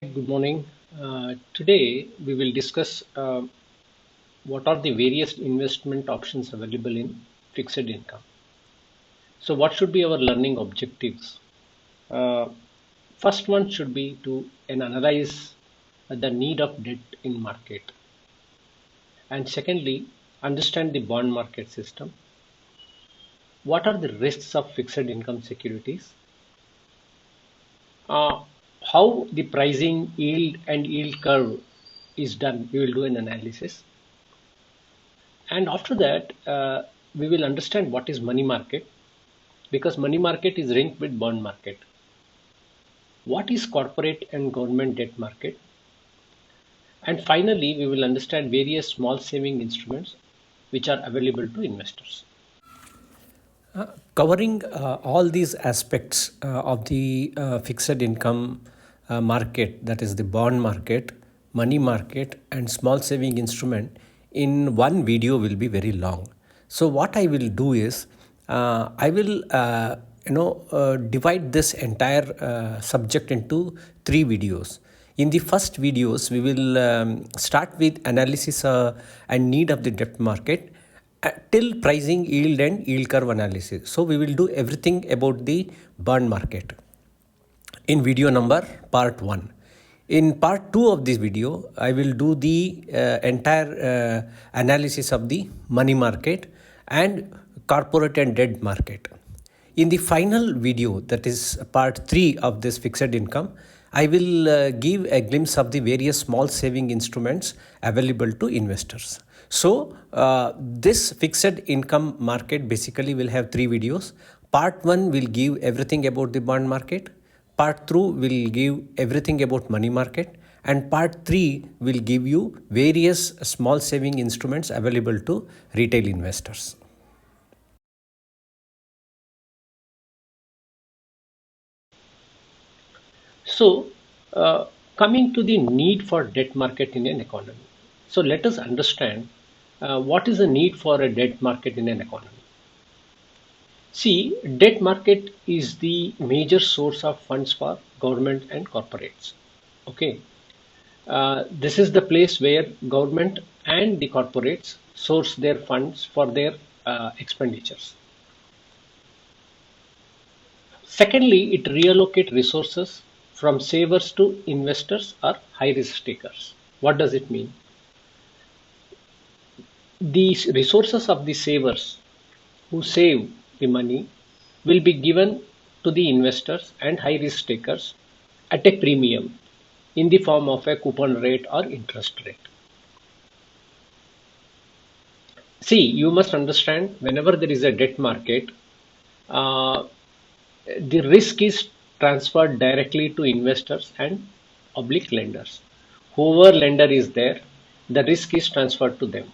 Good morning. Today we will discuss what are the various investment options available in fixed income. So, what should be our learning objectives? Uh, First one should be to analyze the need of debt in market, and secondly, understand the bond market system. What are the risks of fixed income securities? Uh, how the pricing, yield, and yield curve is done? We will do an analysis. And after that, we will understand what is money market because money market is linked with bond market. What is corporate and government debt market? And finally, we will understand various small saving instruments which are available to investors. Covering all these aspects of the fixed income market, that is the bond market, money market, and small saving instrument, in one video will be very long. So what I will do is I will divide this entire subject into three videos. In the first videos, we will start with analysis and need of the debt market till pricing, yield, and yield curve analysis. So we will do everything about the bond market in video number part 1. In part 2 of this video, I will do the entire analysis of the money market and corporate and debt market. In the final video, that is part 3 of this fixed income, I will give a glimpse of the various small saving instruments available to investors. So, this fixed income market basically will have three videos. Part 1 will give everything about the bond market. Part 2 will give everything about money market. And part 3 will give you various small saving instruments available to retail investors. So, coming to the need for debt market in an economy. So, let us understand what is the need for a debt market in an economy. See, debt market is the major source of funds for government and corporates. Okay, this is the place where government and the corporates source their funds for their expenditures. Secondly, it reallocates resources from savers to investors or high risk takers. What does it mean? These resources of the savers who save the money will be given to the investors and high risk takers at a premium in the form of a coupon rate or interest rate. See, you must understand whenever there is a debt market, uh, the risk is transferred directly to investors and oblique lenders. Whoever lender is there, the risk is transferred to them.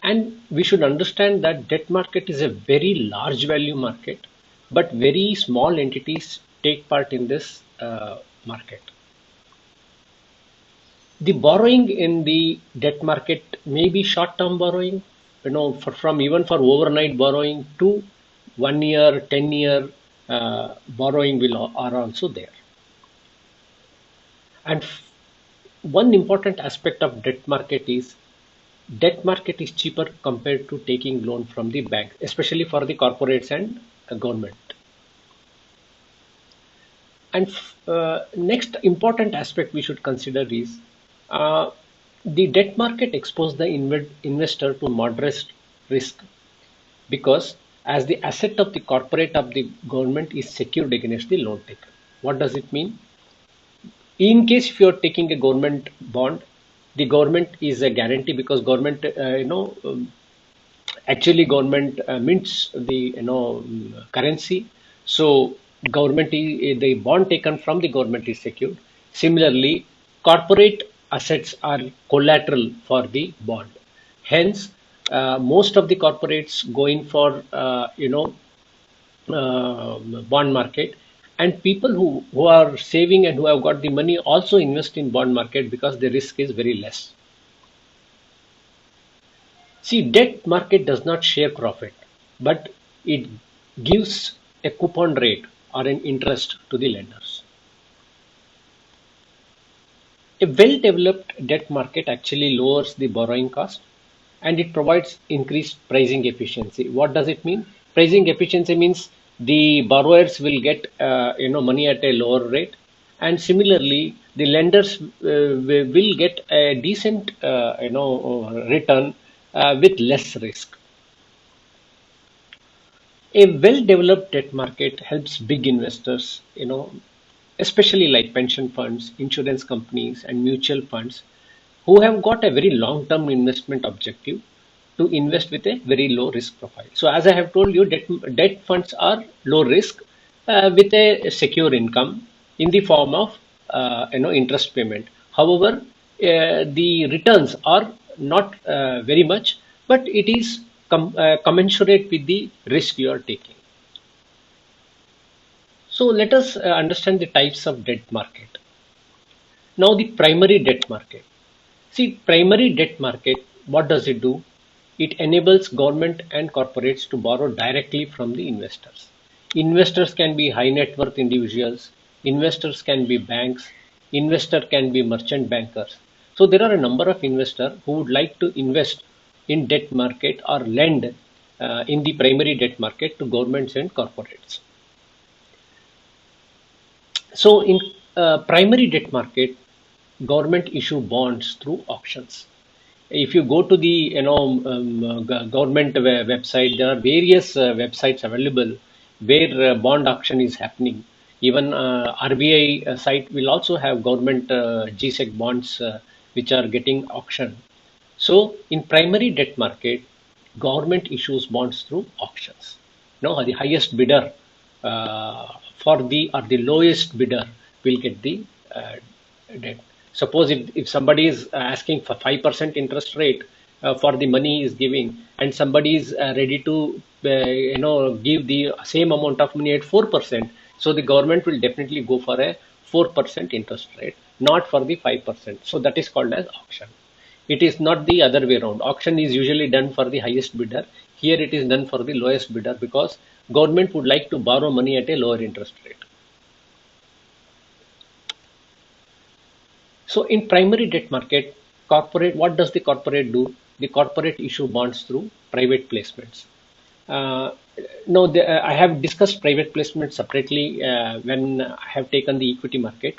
And we should understand that debt market is a very large value market, but very small entities take part in this market. The borrowing in the debt market may be short-term borrowing, from even for overnight borrowing to 1 year, 10-year borrowing are also there. And one important aspect of debt market is cheaper compared to taking loan from the bank, especially for the corporates and government. And next important aspect we should consider is uh, the debt market exposes the investor to moderate risk because as the asset of the corporate of the government is secured against the loan taker. What does it mean? In case if you are taking a government bond, the government is a guarantee because government, actually government mints the currency. So the bond taken from the government is secured. Similarly, corporate assets are collateral for the bond. Hence, most of the corporates go in for bond market, and people who are saving and who have got the money also invest in bond market because the risk is very less. See, debt market does not share profit, but it gives a coupon rate or an interest to the lenders. A well-developed debt market actually lowers the borrowing cost and it provides increased pricing efficiency. What does it mean? Pricing efficiency means the borrowers will get money at a lower rate, and similarly the lenders will get a decent return with less risk. A well-developed debt market helps big investors, especially like pension funds, insurance companies, and mutual funds, who have got a very long-term investment objective to invest with a very low risk profile. So, as I have told you, debt funds are low risk with a secure income in the form of interest payment. However, the returns are not very much, but it is commensurate with the risk you are taking. So let us understand the types of debt market. Now the primary debt market. See, primary debt market, what does it do? It enables government and corporates to borrow directly from the investors. Investors can be high net worth individuals, investors can be banks, investor can be merchant bankers. So there are a number of investors who would like to invest in debt market or lend in the primary debt market to governments and corporates. So in primary debt market, government issue bonds through auctions. If you go to the government website, there are various websites available where bond auction is happening. Even RBI site will also have government GSEC bonds which are getting auctioned. So in primary debt market, government issues bonds through auctions. Now the highest bidder for the or the lowest bidder will get the debt. Suppose if somebody is asking for 5% interest rate for the money is giving, and somebody is ready to give the same amount of money at 4%, so the government will definitely go for a 4% interest rate, not for the 5%. So that is called as auction. It is not the other way around. Auction is usually done for the highest bidder. Here it is done for the lowest bidder because government would like to borrow money at a lower interest rate. So in primary debt market, corporate, what does the corporate do? The corporate issue bonds through private placements. No, I have discussed private placement separately when I have taken the equity market.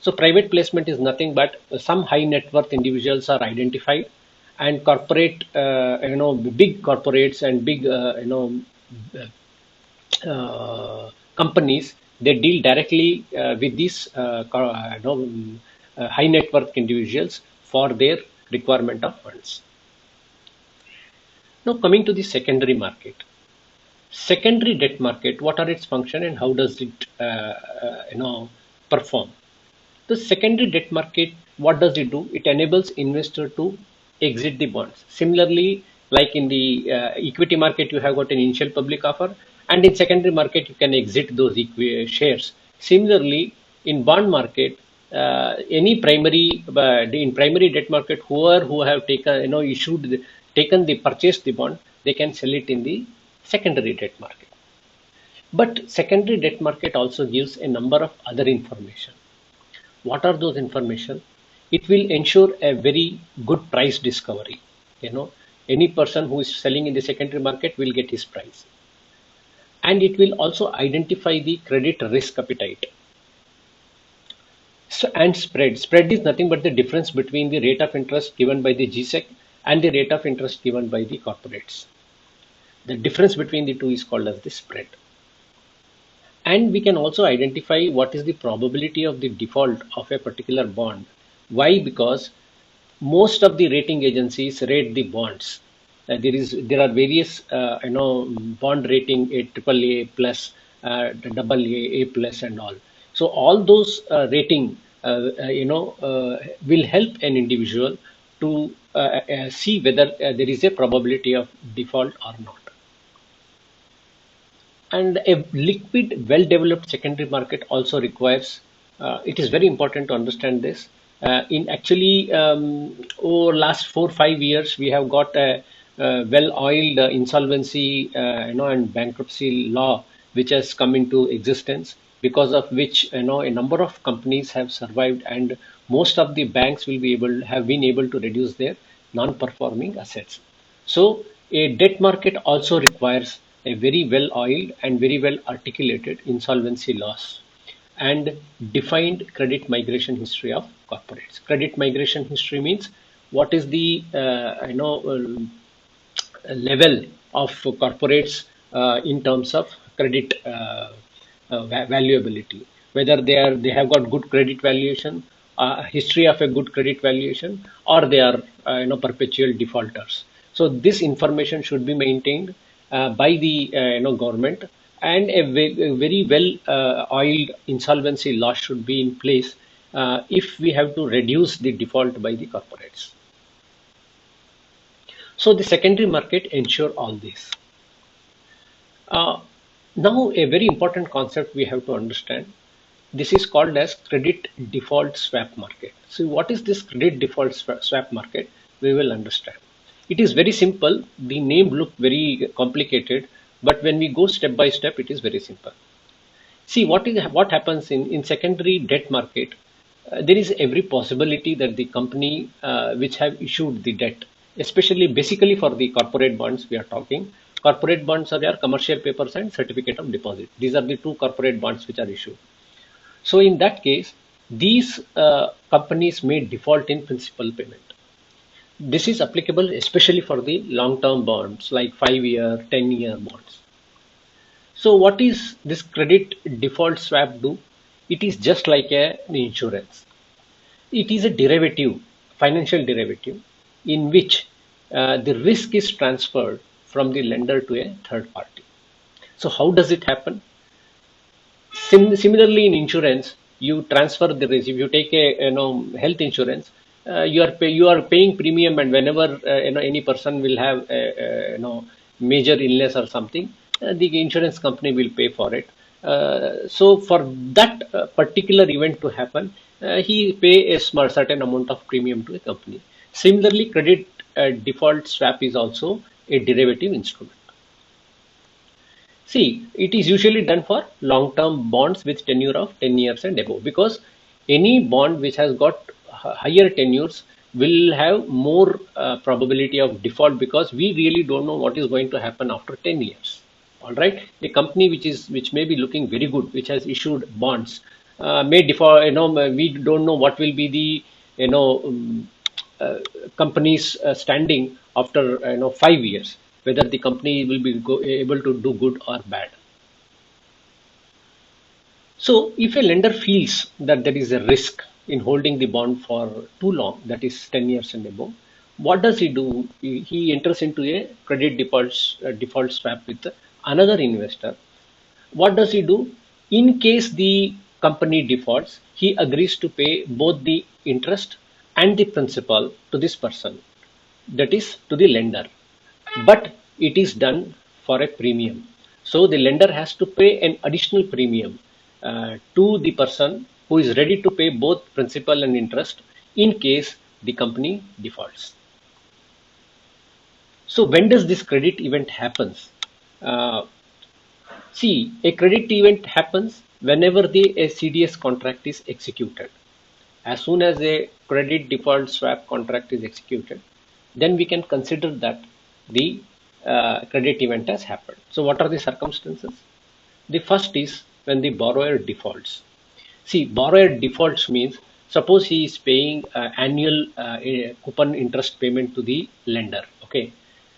So private placement is nothing but some high net worth individuals are identified, and corporate, big corporates and big, companies, they deal directly with these high net worth individuals for their requirement of funds. Now coming to the secondary market. Secondary debt market, what are its function and how does it perform? The secondary debt market, what does it do? It enables investor to exit the bonds. Similarly, like in the equity market, you have got an initial public offer, and in secondary market, you can exit those shares. Similarly, in bond market, in primary debt market, who have taken, purchased the bond, they can sell it in the secondary debt market. But secondary debt market also gives a number of other information. What are those information? It will ensure a very good price discovery. Any person who is selling in the secondary market will get his price. And it will also identify the credit risk appetite. So, and spread. Spread is nothing but the difference between the rate of interest given by the GSEC and the rate of interest given by the corporates. The difference between the two is called as the spread. And we can also identify what is the probability of the default of a particular bond. Why? Because most of the rating agencies rate the bonds. There are various bond rating, a AAA plus, double A plus, and all. So all those rating will help an individual to see whether there is a probability of default or not. And a liquid, well-developed secondary market also requires, it is very important to understand this. In actually, over last 4-5 years, we have got a well-oiled insolvency, and bankruptcy law, which has come into existence. because of which a number of companies have survived, and most of the banks will be able have been able to reduce their non-performing assets. So a debt market also requires a very well-oiled and very well articulated insolvency laws and defined credit migration history of corporates. Credit migration history means what is the level of corporates in terms of credit valuability, whether they have got good credit valuation, history of a good credit valuation, or they are perpetual defaulters. So this information should be maintained by the government, and a very well oiled insolvency law should be in place if we have to reduce the default by the corporates. So the secondary market ensure all this. Now a very important concept we have to understand. This is called as credit default swap market. So what is this credit default swap market? We will understand. It is very simple. The name look very complicated, but when we go step by step, it is very simple. See what happens in secondary debt market. There is every possibility that the company which have issued the debt, especially basically for the corporate bonds we are talking. Corporate bonds are their commercial papers and certificate of deposit. These are the two corporate bonds which are issued. So in that case, these companies may default in principal payment. This is applicable especially for the long-term bonds like 5-year, 10-year bonds. So what is this credit default swap do? It is just like an insurance. It is a derivative, financial derivative, in which the risk is transferred from the lender to a third party. So how does it happen? Similarly, in insurance, you transfer the risk. If you take a health insurance, you are paying premium, and whenever any person will have a major illness or something, the insurance company will pay for it. So for that particular event to happen, he pay a certain amount of premium to a company. Similarly, credit default swap is also a derivative instrument. See, it is usually done for long-term bonds with tenure of 10 years and above, because any bond which has got higher tenures will have more probability of default, because we really don't know what is going to happen after 10 years. All right, a company which may be looking very good, which has issued bonds, may default. We don't know what will be the company's standing after 5 years, whether the company will be able to do good or bad. So if a lender feels that there is a risk in holding the bond for too long, that is 10 years and above, what does he do? He enters into a credit default swap with another investor. What does he do? In case the company defaults, he agrees to pay both the interest and the principal to this person, that is to the lender, but it is done for a premium. So the lender has to pay an additional premium to the person who is ready to pay both principal and interest in case the company defaults. So when does this credit event happens? See, a credit event happens whenever a CDS contract is executed. As soon as a credit default swap contract is executed, then we can consider that the credit event has happened. So what are the circumstances? The first is when the borrower defaults. See, borrower defaults means, suppose he is paying annual coupon interest payment to the lender. Okay,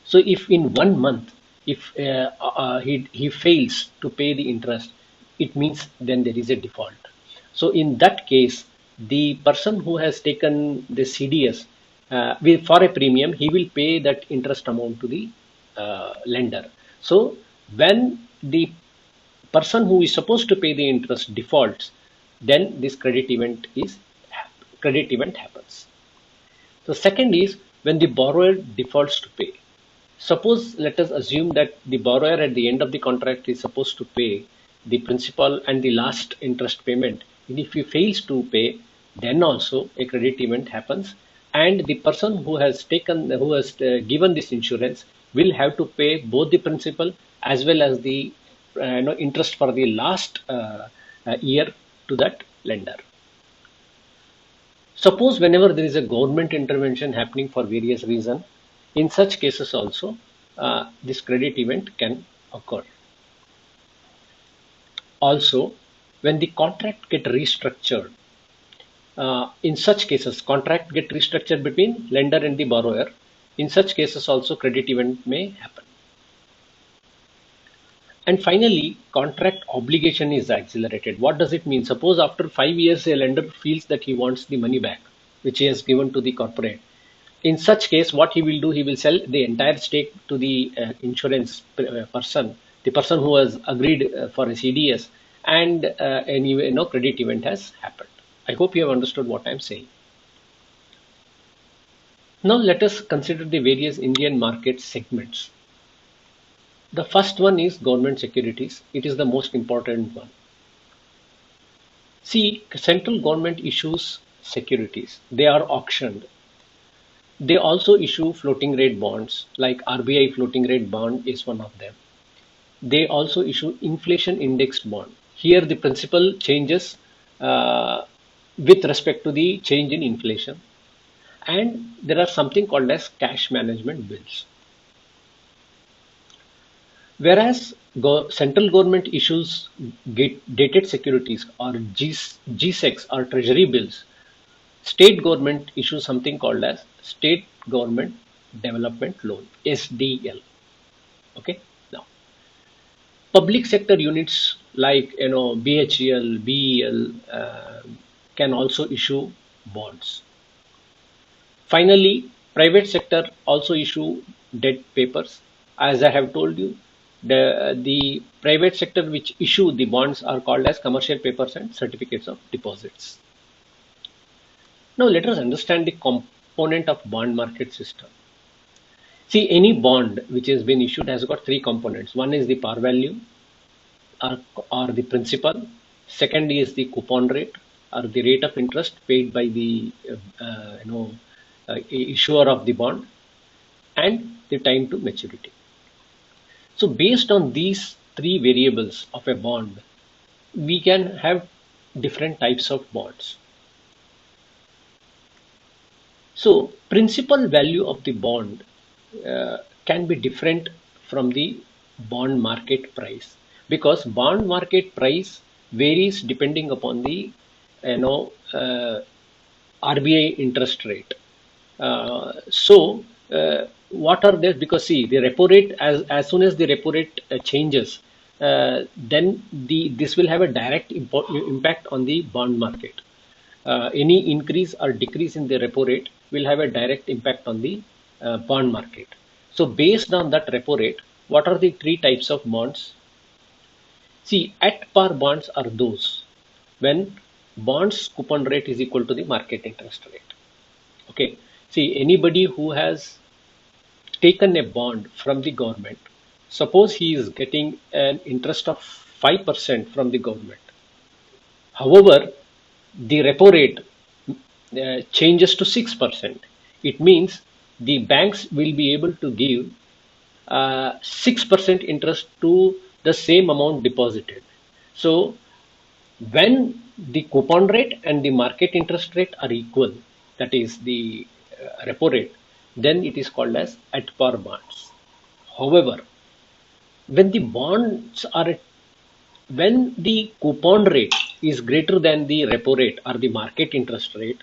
so if in 1 month, if he fails to pay the interest, it means then there is a default. So in that case, the person who has taken the CDS for a premium, he will pay that interest amount to the lender. So when the person who is supposed to pay the interest defaults, then this credit event happens. So second is when the borrower defaults to pay. Suppose, let us assume that the borrower at the end of the contract is supposed to pay the principal and the last interest payment, and if he fails to pay, then also a credit event happens, and the person who has given this insurance will have to pay both the principal as well as the interest for the last year to that lender. Suppose whenever there is a government intervention happening for various reasons, in such cases also this credit event can occur. Also, when the contract get restructured, in such cases, contract get restructured between lender and the borrower. In such cases also credit event may happen. And finally, contract obligation is accelerated. What does it mean? Suppose after 5 years, a lender feels that he wants the money back, which he has given to the corporate. In such case, what he will do, he will sell the entire stake to the insurance person, the person who has agreed for a CDS, and any credit event has happened. I hope you have understood what I am saying. Now let us consider the various Indian market segments. The first one is government securities. It is the most important one. See, central government issues securities. They are auctioned. They also issue floating rate bonds, like RBI floating rate bond is one of them. They also issue inflation index bond. Here the principal changes with respect to the change in inflation. And there are something called as cash management bills. Whereas central government issues dated securities or GSECs or treasury bills, state government issues something called as state government development loan, SDL. Okay. Now, public sector units like BHEL, BEL can also issue bonds. Finally, private sector also issue debt papers. As I have told you, the private sector which issue the bonds are called as commercial papers and certificates of deposits. Now let us understand the component of bond market system. See, any bond which has been issued has got three components. One is the par value or the principal. Second is the coupon rate or the rate of interest paid by the issuer of the bond, and the time to maturity. So based on these three variables of a bond, we can have different types of bonds. So principal value of the bond can be different from the bond market price, because bond market price varies depending upon the RBI interest rate. What are there? Because see, the repo rate, as soon as the repo rate changes, then this will have a direct impact on the bond market. Any increase or decrease in the repo rate will have a direct impact on the bond market. So based on that repo rate, what are the three types of bonds? See, at par bonds are those when bonds coupon rate is equal to the market interest rate. Okay. See, anybody who has taken a bond from the government, suppose he is getting an interest of 5% from the government. However, the repo rate changes to 6%. It means the banks will be able to give 6% interest to the same amount deposited. So when the coupon rate and the market interest rate are equal, that is the repo rate, then it is called as at par bonds. However, when the coupon rate is greater than the repo rate or the market interest rate,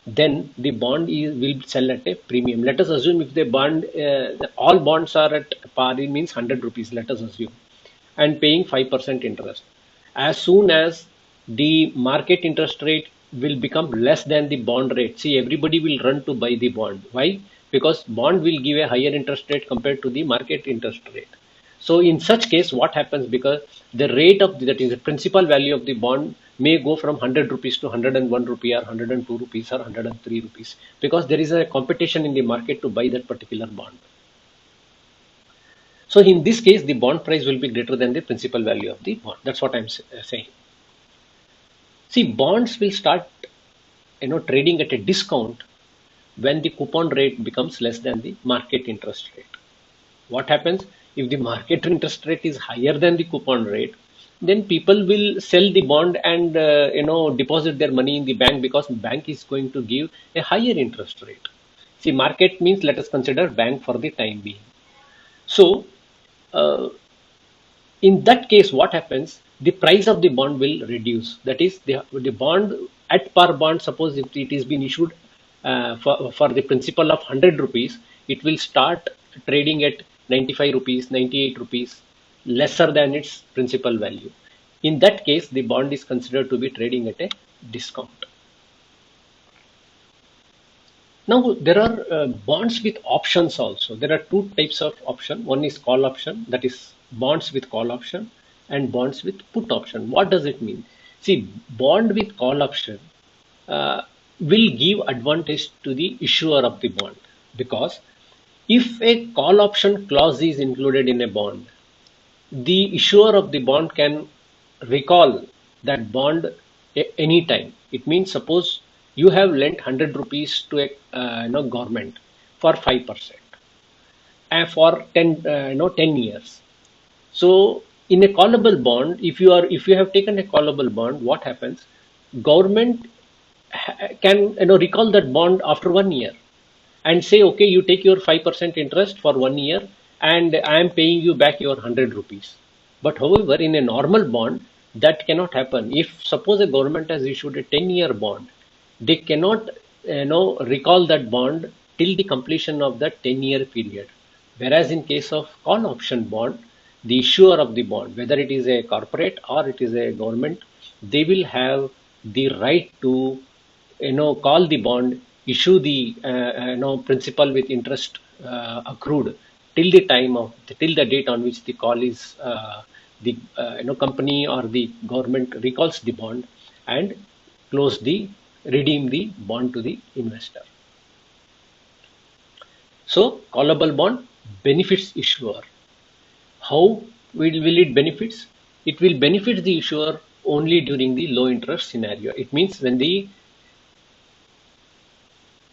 then the bond will sell at a premium. Let us assume if the bond, all bonds are at par, it means 100 rupees, let us assume, and paying 5% interest. As soon as the market interest rate will become less than the bond rate, see, everybody will run to buy the bond. Why? Because bond will give a higher interest rate compared to the market interest rate. So in such case, what happens, because the rate of that is the principal value of the bond may go from 100 rupees to 101 rupee or 102 rupees or 103 rupees, because there is a competition in the market to buy that particular bond. So in this case, the bond price will be greater than the principal value of the bond. That's what I'm saying. See, bonds will start trading at a discount when the coupon rate becomes less than the market interest rate. What happens if the market interest rate is higher than the coupon rate? then people will sell the bond and deposit their money in the bank, because bank is going to give a higher interest rate. See, market means, let us consider bank for the time being. So uh, in that case, what happens? The price of the bond will reduce. That is, the bond at par bond, suppose if it is been issued for the principal of 100 rupees, it will start trading at 95 rupees, 98 rupees, lesser than its principal value. In that case, the bond is considered to be trading at a discount. Now, there are bonds with options also. There are two types of option. One is call option, that is bonds with call option, and bonds with put option. What does it mean? See, bond with call option uh, will give advantage to the issuer of the bond, because if a call option clause is included in a bond, the issuer of the bond can recall that bond any time. It means, suppose you have lent 100 rupees to a government for 5% and for 10 years. So in a callable bond, if you have taken a callable bond, what happens? Government can recall that bond after 1 year and say, okay, you take your 5% interest for 1 year and I am paying you back your 100 rupees. But however, in a normal bond, that cannot happen. If suppose a government has issued a 10-year bond, they cannot recall that bond till the completion of that 10-year period. Whereas in case of call option bond, the issuer of the bond, whether it is a corporate or it is a government, they will have the right to call the bond, issue the principal with interest accrued till the time of till the date on which the call is the company or the government recalls the bond, and close the redeem the bond to the investor. So callable bond benefits issuer. How will it benefits? It will benefit the issuer only during the low interest scenario. It means when the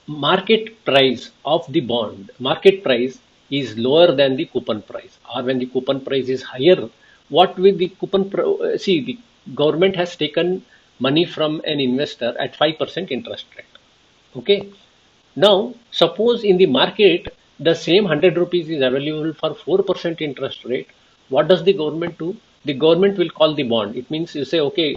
market price is lower than the coupon price, or when the coupon price is higher, what will the see, the government has taken money from an investor at 5% interest rate. Okay. Now, suppose in the market the same 100 rupees is available for 4% interest rate. What does the government do? The government will call the bond. It means you say, okay,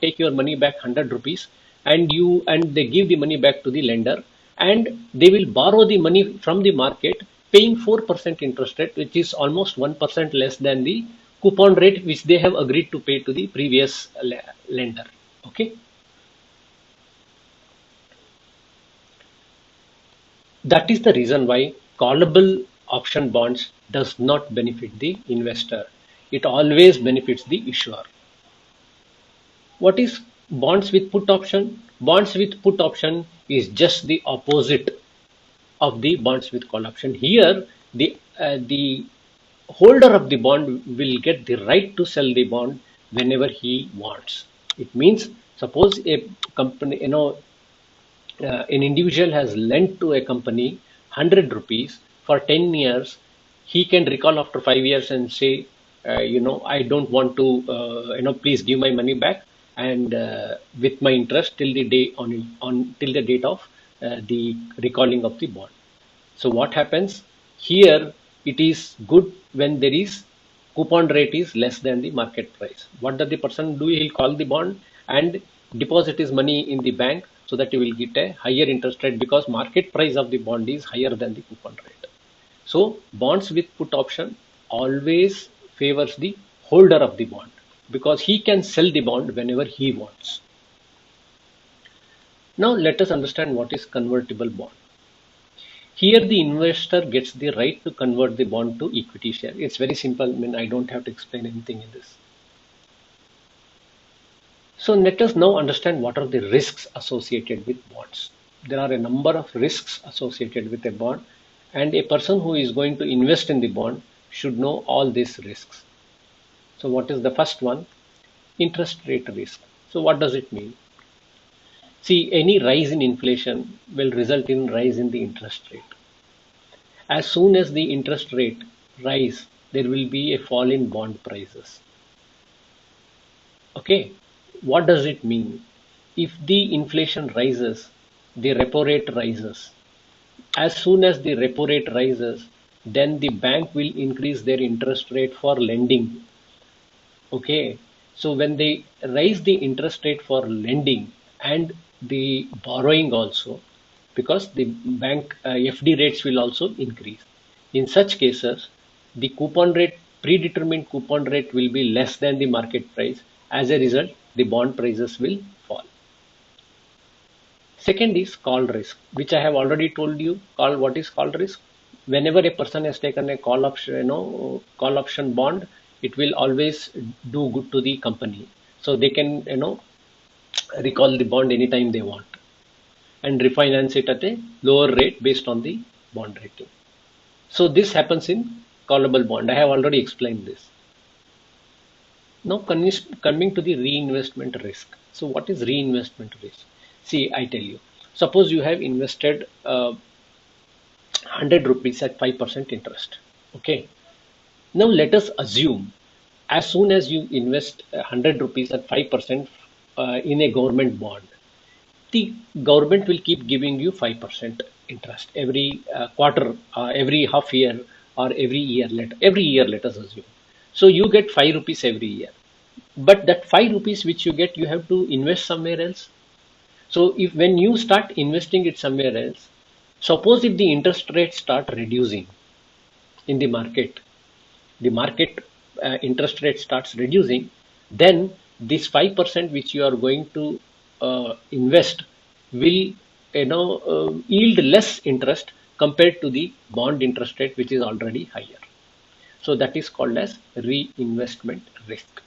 take your money back 100 rupees, and they give the money back to the lender, and they will borrow the money from the market, paying 4% interest rate, which is almost 1% less than the coupon rate which they have agreed to pay to the previous lender. Okay. That is the reason why callable option bonds does not benefit the investor. It always benefits the issuer. What is bonds with put option? Bonds with put option is just the opposite of the bonds with call option. Here, the holder of the bond will get the right to sell the bond whenever he wants. It means, suppose a company, an individual has lent to a company 100 rupees for 10 years, he can recall after 5 years and say, I don't want to, please give my money back, and with my interest till the day on till the date of the recalling of the bond. So what happens here? It is good when there is coupon rate is less than the market price. What does the person do? He'll call the bond and deposit his money in the bank, so that he will get a higher interest rate, because market price of the bond is higher than the coupon rate. So bonds with put option always favors the holder of the bond, because he can sell the bond whenever he wants. Now let us understand what is convertible bond. Here the investor gets the right to convert the bond to equity share. It's very simple. I mean, I don't have to explain anything in this. So let us now understand what are the risks associated with bonds. There are a number of risks associated with a bond, and a person who is going to invest in the bond should know all these risks. So what is the first one? Interest rate risk. So what does it mean? See, any rise in inflation will result in rise in the interest rate. As soon as the interest rate rise, there will be a fall in bond prices. Okay, what does it mean? If the inflation rises, the repo rate rises. As soon as the repo rate rises, then the bank will increase their interest rate for lending. Okay, so when they raise the interest rate for lending and the borrowing also, because the bank FD rates will also increase. In such cases, the coupon rate, predetermined coupon rate will be less than the market price. As a result, the bond prices will fall. Second is call risk, which I have already told you. What is call risk? Whenever a person has taken a call option, call option bond, it will always do good to the company. So they can, recall the bond anytime they want and refinance it at a lower rate based on the bond rating. So this happens in callable bond. I have already explained this. Now coming to the reinvestment risk. So what is reinvestment risk? See, I tell you. Suppose you have invested 100 rupees at 5% interest. Okay. Now let us assume as soon as you invest 100 rupees at 5% in a government bond, the government will keep giving you 5% interest every quarter, every half year, or every year, let us assume. So you get 5 rupees every year. But that 5 rupees which you get, you have to invest somewhere else. So if when you start investing it somewhere else, suppose if the interest rates start reducing in the market interest rate starts reducing, then this 5% which you are going to invest will yield less interest compared to the bond interest rate which is already higher. So that is called as reinvestment risk.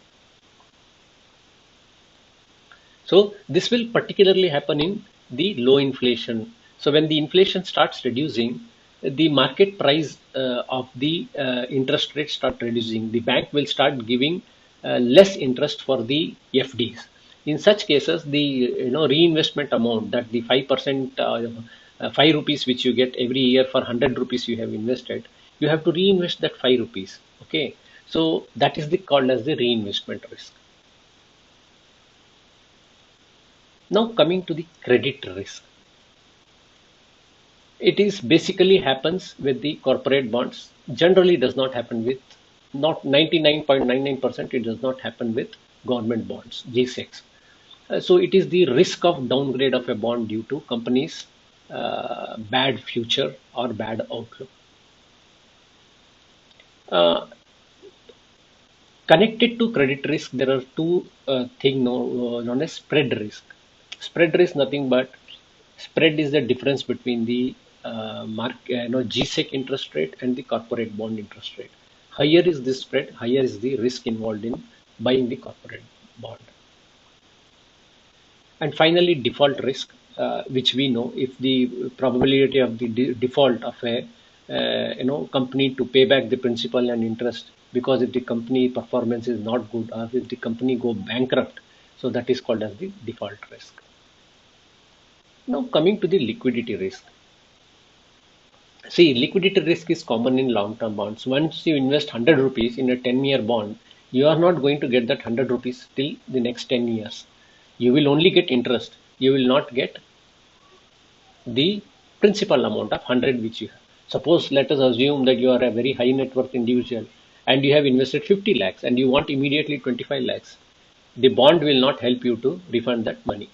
So this will particularly happen in the low inflation. So when the inflation starts reducing, the market price of the interest rate start reducing. The bank will start giving less interest for the FDs. In such cases, the reinvestment amount, that the 5%, 5 rupees which you get every year for 100 rupees you have invested, you have to reinvest that 5 rupees. Okay, so that is called as the reinvestment risk. Now coming to the credit risk, it is basically happens with the corporate bonds. Generally, does not happen with, not 99.99%. It does not happen with government bonds, G6. So it is the risk of downgrade of a bond due to companies' bad future or bad outlook. Uh, Connected to credit risk, there are two things known as spread risk. Spread risk nothing but spread is the difference between the GSEC interest rate and the corporate bond interest rate. Higher is the spread, higher is the risk involved in buying the corporate bond. And finally, default risk, which we know if the probability of the default of a company to pay back the principal and interest, because if the company performance is not good or if the company go bankrupt, so that is called as the default risk. Now coming to the liquidity risk. See, liquidity risk is common in long-term bonds. Once you invest 100 rupees in a 10-year bond, you are not going to get that 100 rupees till the next 10 years. You will only get interest. You will not get the principal amount of 100 which you have. Suppose let us assume that you are a very high net worth individual and you have invested 50 lakhs and you want immediately 25 lakhs. The bond will not help you to refund that money.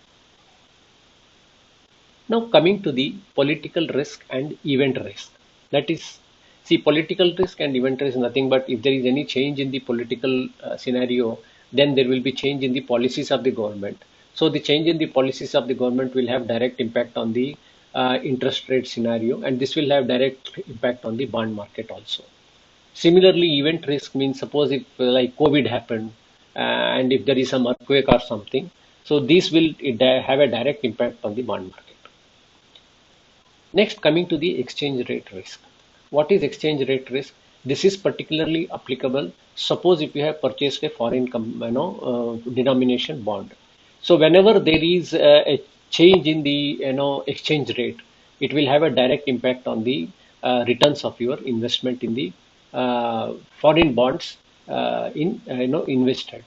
Now coming to the political risk and event risk. That is, see, political risk and event risk is nothing but if there is any change in the political scenario, then there will be change in the policies of the government. So the change in the policies of the government will have direct impact on the interest rate scenario, and this will have direct impact on the bond market also. Similarly, event risk means suppose if like COVID happened and if there is some earthquake or something, so this will have a direct impact on the bond market. Next, coming to the exchange rate risk. What is exchange rate risk? This is particularly applicable. Suppose if you have purchased a foreign denomination bond. So whenever there is a change in the exchange rate, it will have a direct impact on the returns of your investment in the foreign bonds invested.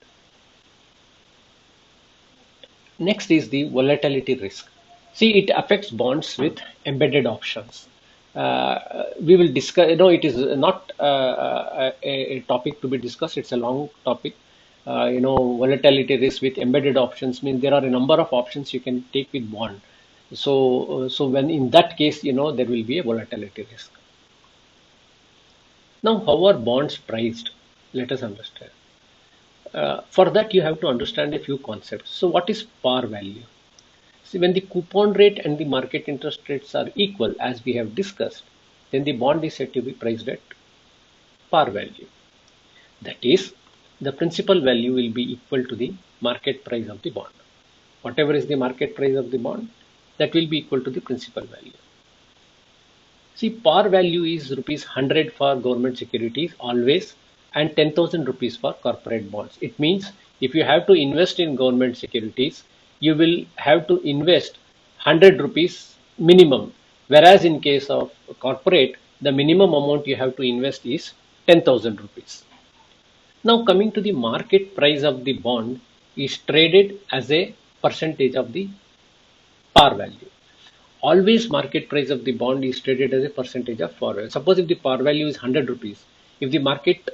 Next is the volatility risk. See, it affects bonds with embedded options. We will discuss, it is not a topic to be discussed, it's a long topic. Volatility risk with embedded options means there are a number of options you can take with bond. So when in that case, there will be a volatility risk. Now, how are bonds priced? Let us understand. For that, you have to understand a few concepts. So, what is par value? See, when the coupon rate and the market interest rates are equal, as we have discussed, then the bond is said to be priced at par value. That is, the principal value will be equal to the market price of the bond. Whatever is the market price of the bond, that will be equal to the principal value. See, par value is rupees 100 for government securities always and 10,000 rupees for corporate bonds. It means if you have to invest in government securities, you will have to invest 100 rupees minimum. Whereas in case of corporate, the minimum amount you have to invest is 10,000 rupees. Now coming to the market price of the bond is traded as a percentage of the par value. Always market price of the bond is traded as a percentage of par value. Suppose if the par value is 100 rupees, if the market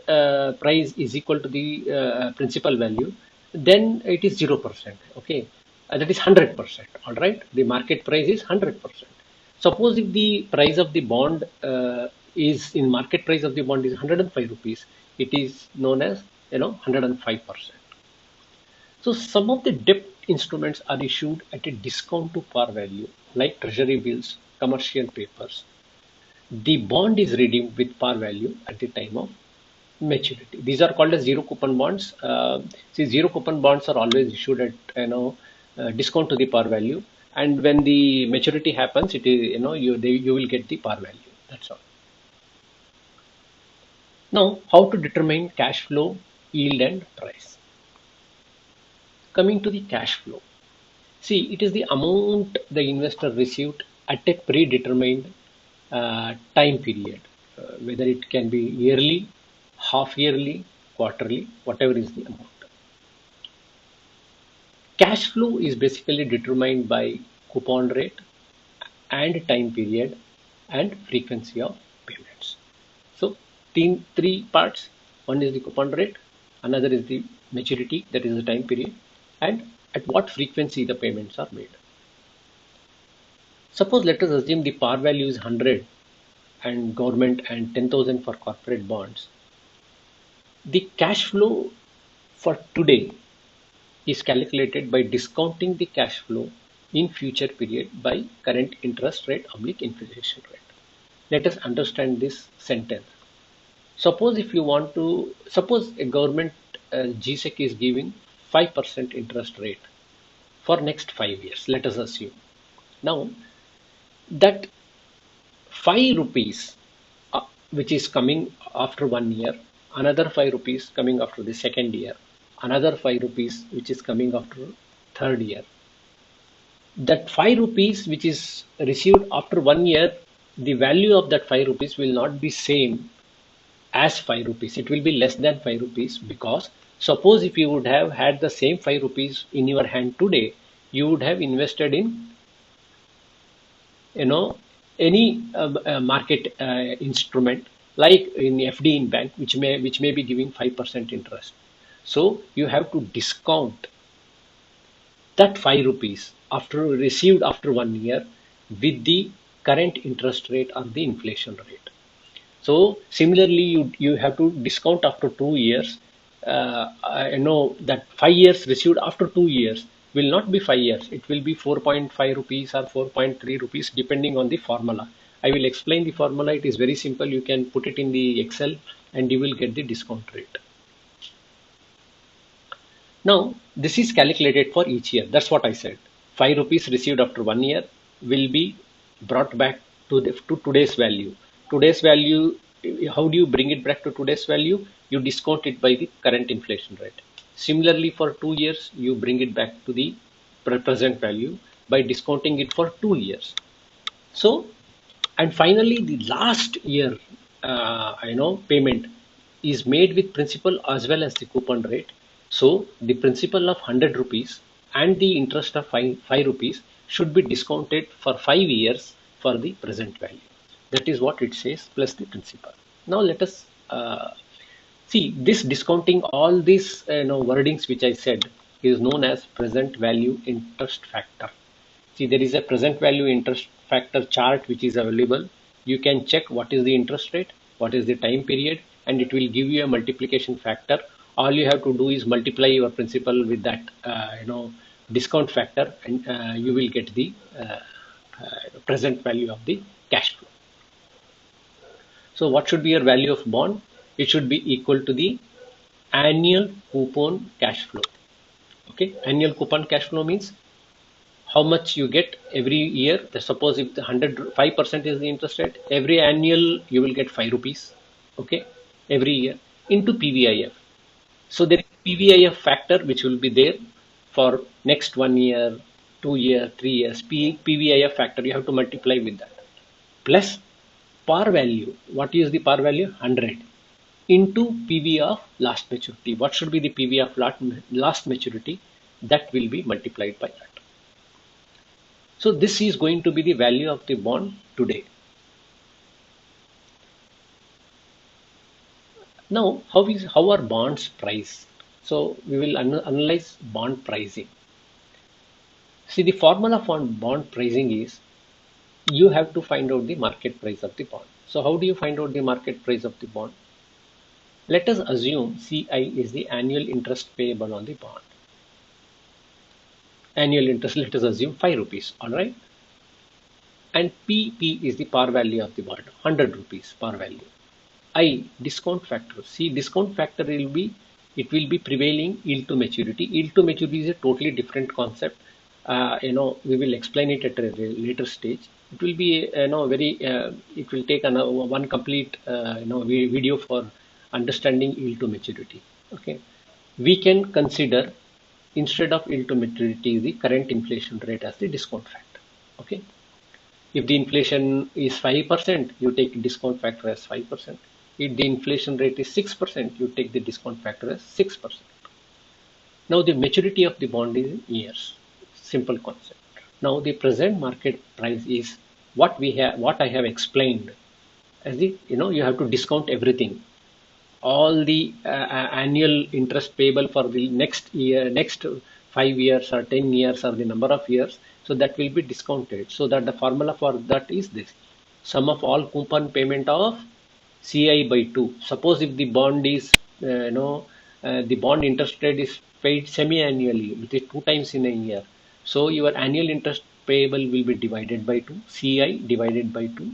price is equal to the principal value, then it is 0%. Okay, that is 100%. All right, the market price is 100%. Suppose if the price of the bond is in market price of the bond is 105 rupees, it is known as 105%. So some of the debt instruments are issued at a discount to par value, like treasury bills, commercial papers. The bond is redeemed with par value at the time of maturity. These are called as zero coupon bonds. See, zero coupon bonds are always issued at discount to the par value, and when the maturity happens, it is you will get the par value. That's all. Now, how to determine cash flow, yield, and price? Coming to the cash flow. See, it is the amount the investor received at a predetermined time period, whether it can be yearly, half yearly, quarterly, whatever is the amount. Cash flow is basically determined by coupon rate and time period and frequency of payments. So, three parts. One is the coupon rate, another is the maturity, that is the time period, and at what frequency the payments are made. Suppose let us assume the par value is 100 and government and 10,000 for corporate bonds. The cash flow for today is calculated by discounting the cash flow in future period by current interest rate oblique inflation rate. Let us understand this sentence. Suppose if you want to, suppose a government GSEC is giving 5% interest rate for next 5 years, let us assume. Now, that 5 rupees which is coming after 1 year, another 5 rupees coming after the second year, another 5 rupees which is coming after third year. That 5 rupees which is received after 1 year, the value of that 5 rupees will not be same as 5 rupees. It will be less than 5 rupees, because suppose if you would have had the same 5 rupees in your hand today, you would have invested in any market instrument like in FD in bank, which may be giving 5% interest. So you have to discount that 5 rupees after received after 1 year with the current interest rate or the inflation rate. So similarly, you have to discount after 2 years. That 5 years received after 2 years will not be 5 years. It will be 4.5 rupees or 4.3 rupees depending on the formula. I will explain the formula. It is very simple. You can put it in the Excel and you will get the discount rate. Now, this is calculated for each year. That's what I said. 5 rupees received after 1 year will be brought back to today's value. Today's value, how do you bring it back to today's value? You discount it by the current inflation rate. Similarly, for 2 years, you bring it back to the present value by discounting it for 2 years. So, and finally, the last year, payment is made with principal as well as the coupon rate. So the principal of 100 rupees and the interest of 5 rupees should be discounted for 5 years for the present value. That is what it says, plus the principal. Now let us see this discounting. All these wordings which I said is known as present value interest factor. See, there is a present value interest factor chart which is available. You can check what is the interest rate, what is the time period, and it will give you a multiplication factor. All you have to do is multiply your principal with that discount factor, and you will get the present value of the cash flow. So what should be your value of bond? It should be equal to the annual coupon cash flow. Okay, annual coupon cash flow means how much you get every year. Suppose if the 5% is the interest rate, every annual you will get 5 rupees. Okay, every year into PVIF. So there is PVIF factor which will be there for next 1 year, 2 year, 3 years. PVIF factor you have to multiply with that. Plus par value. What is the par value? 100 into PV of last maturity. What should be the PV of last maturity? That will be multiplied by that. So this is going to be the value of the bond today. Now, how are bonds priced? So we will analyze bond pricing. See, the formula for bond pricing is you have to find out the market price of the bond. So how do you find out the market price of the bond? Let us assume CI is the annual interest payable on the bond. Annual interest, let us assume 5 rupees, all right? And PP is the par value of the bond, 100 rupees par value. I, discount factor. See, discount factor will be prevailing yield to maturity. Yield to maturity is a totally different concept. We will explain it at a later stage. It will be, it will take one complete, video for understanding yield to maturity. Okay, we can consider instead of yield to maturity the current inflation rate as the discount factor. Okay, if the inflation is 5%, you take discount factor as 5%. If the inflation rate is 6%, you take the discount factor as 6%. Now the maturity of the bond is in years. Simple concept. Now the present market price is what I have explained as the, you have to discount everything. All the annual interest payable for the next 5 years or 10 years or the number of years. So that will be discounted. So that the formula for that is this: sum of all coupon payment of CI by 2. Suppose if the bond is, the bond interest rate is paid semi-annually, which is 2 times in a year. So your annual interest payable will be divided by 2, CI divided by 2,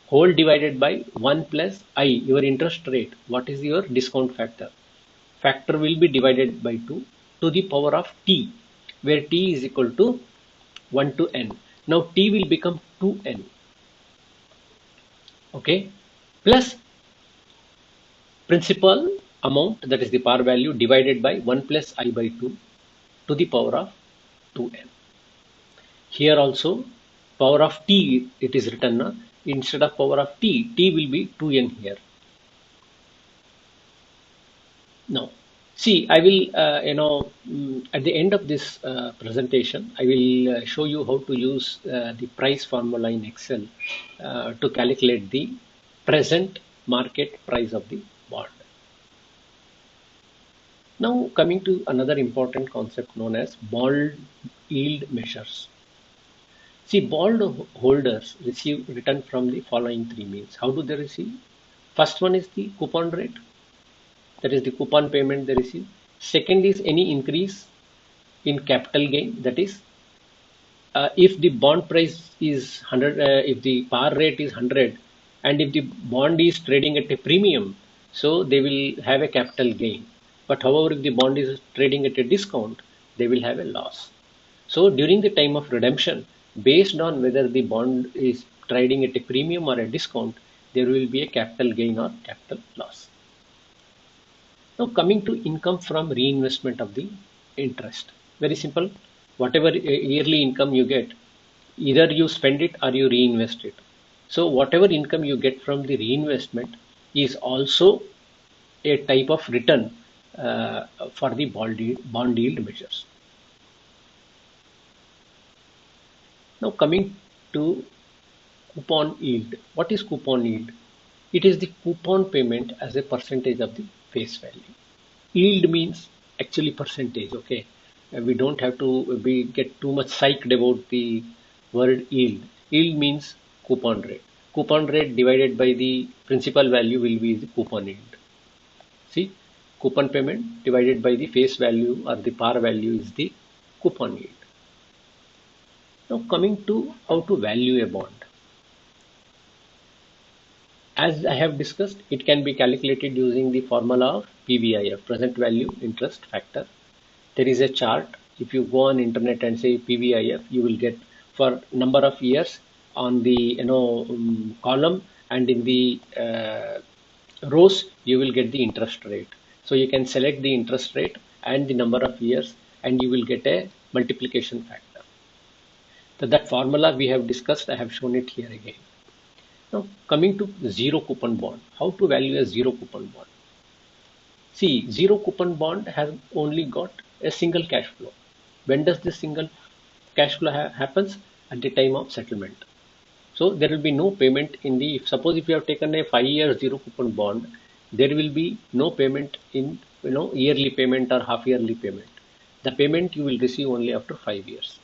whole divided by 1 plus I, your interest rate. What is your discount factor? Factor will be divided by 2 to the power of T, where T is equal to 1 to N. Now T will become 2N. Okay, plus principal amount, that is the par value, divided by 1 plus I by 2 to the power of 2N. Here also power of T it is written, instead of power of T will be 2N here. Now see, I will at the end of this presentation I will show you how to use the price formula in Excel to calculate the present market price of the bond. Now coming to another important concept known as bond yield measures. See, bond holders receive return from the following 3 means. How do they receive? First one is the coupon rate, that is the coupon payment they receive. Second is any increase in capital gain, that is if the bond price is 100, if the par rate is 100 and if the bond is trading at a premium, so they will have a capital gain. But however, if the bond is trading at a discount, they will have a loss. So during the time of redemption, based on whether the bond is trading at a premium or a discount, there will be a capital gain or capital loss. Now coming to income from reinvestment of the interest. Very simple. Whatever yearly income you get, either you spend it or you reinvest it. So whatever income you get from the reinvestment is also a type of return for the bond yield measures. Now coming to coupon yield. What is coupon yield? It is the coupon payment as a percentage of the face value. Yield means actually percentage. Okay, we don't have to be get too much psyched about the word yield. Yield means coupon rate. Coupon rate divided by the principal value will be the coupon yield. See, coupon payment divided by the face value or the par value is the coupon yield. Now coming to how to value a bond. As I have discussed, it can be calculated using the formula of PVIF, present value interest factor. There is a chart. If you go on internet and say PVIF, you will get for number of years on the column, and in the rows you will get the interest rate. So you can select the interest rate and the number of years, and you will get a multiplication factor. So that formula we have discussed, I have shown it here again. Now coming to zero coupon bond, how to value a zero coupon bond? See, zero coupon bond has only got a single cash flow. When does this single cash flow happens? At the time of settlement. So there will be no payment in the, suppose if you have taken a 5-year zero coupon bond, there will be no payment in yearly payment or half yearly payment. The payment you will receive only after 5 years.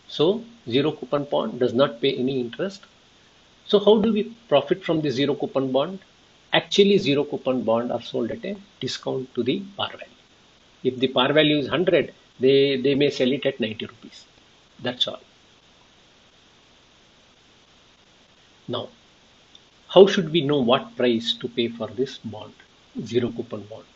So zero coupon bond does not pay any interest. So how do we profit from the zero coupon bond? Actually, zero coupon bond are sold at a discount to the par value. If the par value is 100, they may sell it at 90 rupees. That's all. Now, how should we know what price to pay for this bond, zero coupon bond?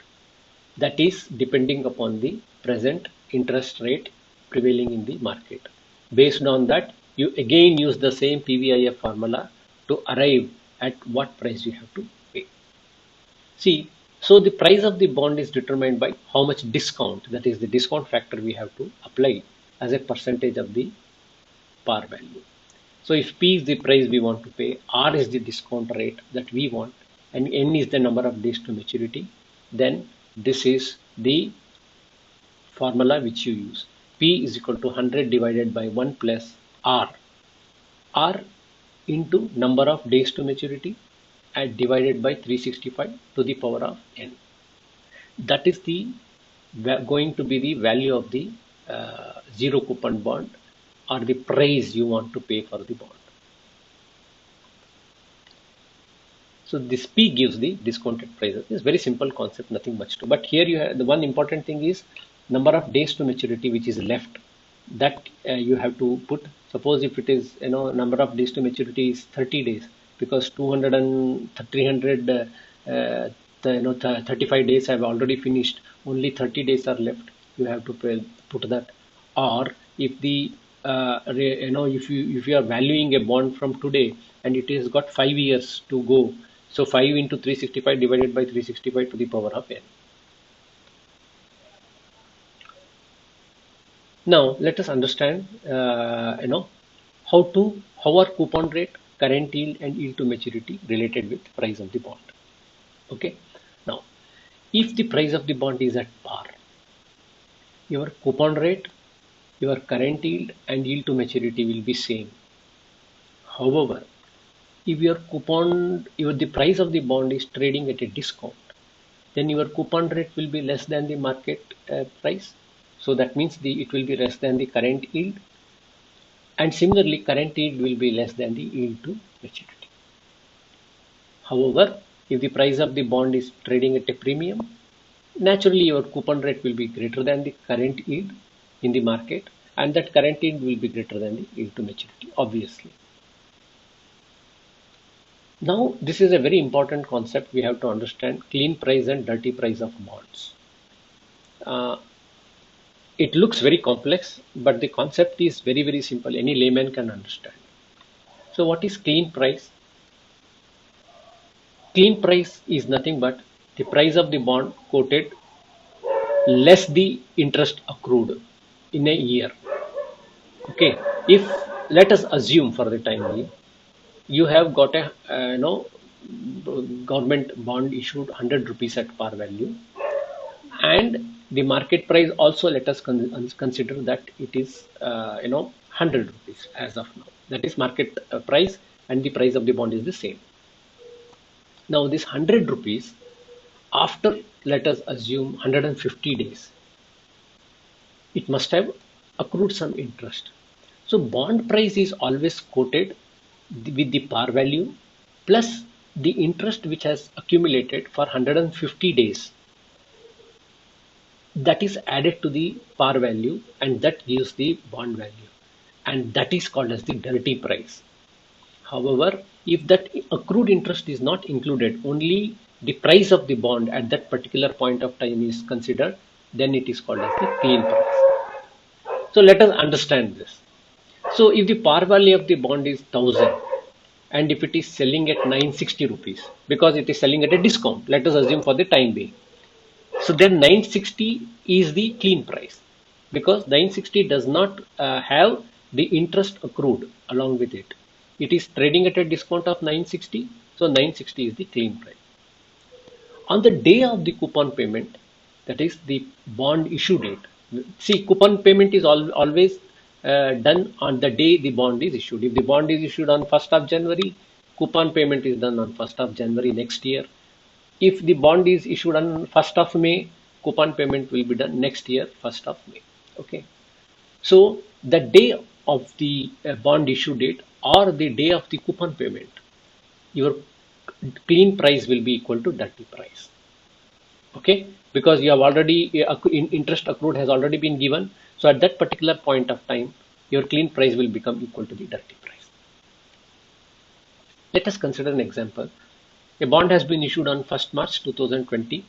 That is depending upon the present interest rate prevailing in the market. Based on that, you again use the same PVIF formula to arrive at what price you have to pay. See, so the price of the bond is determined by how much discount, that is the discount factor we have to apply as a percentage of the par value. So if P is the price we want to pay, R is the discount rate that we want, and N is the number of days to maturity, then this is the formula which you use. P is equal to 100 divided by 1 plus R. R into number of days to maturity and divided by 365 to the power of N. That is the going to be the value of the zero coupon bond, or the price you want to pay for the bond. So this P gives the discounted prices. It's very simple concept, nothing much to. But here you have the one important thing is number of days to maturity which is left. That you have to put. Suppose if it is number of days to maturity is 30 days, because 200 and 300 35 days have already finished. Only 30 days are left. You have to put that. Or if the if you are valuing a bond from today and it has got 5 years to go, so 5 into 365 divided by 365 to the power of N. Now let us understand how are coupon rate, current yield and yield to maturity related with price of the bond. Okay, now if the price of the bond is at par, your coupon rate, your current yield and yield to maturity will be same. However, if the price of the bond is trading at a discount, then your coupon rate will be less than the market price. So that means it will be less than the current yield, and similarly current yield will be less than the yield to maturity. However, if the price of the bond is trading at a premium, naturally your coupon rate will be greater than the current yield in the market, and that current yield will be greater than the yield to maturity, obviously. Now this is a very important concept we have to understand: clean price and dirty price of bonds. It looks very complex, but the concept is very, very simple. Any layman can understand. So what is clean price? Clean price is nothing but the price of the bond quoted less the interest accrued in a year. Okay, if let us assume for the time being, you have got a government bond issued 100 rupees at par value, and The market price also, let us consider that it is 100 rupees as of now. That is market price, and the price of the bond is the same. Now this 100 rupees, after, let us assume, 150 days, it must have accrued some interest. So bond price is always quoted with the par value plus the interest which has accumulated for 150 days. That is added to the par value, and that gives the bond value, and that is called as the dirty price. However, if that accrued interest is not included, only the price of the bond at that particular point of time is considered, then it is called as the clean price. So let us understand this. So if the par value of the bond is 1000, and if it is selling at 960 rupees, because it is selling at a discount, let us assume for the time being. So then 960 is the clean price, because 960 does not have the interest accrued along with it. It is trading at a discount of 960, so 960 is the clean price. On the day of the coupon payment, that is the bond issue date. See, coupon payment is always done on the day the bond is issued. If the bond is issued on 1st of January, coupon payment is done on 1st of January next year. If the bond is issued on 1st of May, coupon payment will be done next year, 1st of May. Okay. So the day of the bond issue date or the day of the coupon payment, your clean price will be equal to dirty price. Okay, because you have already interest accrued has already been given. So at that particular point of time, your clean price will become equal to the dirty price. Let us consider an example. A bond has been issued on 1st March 2020.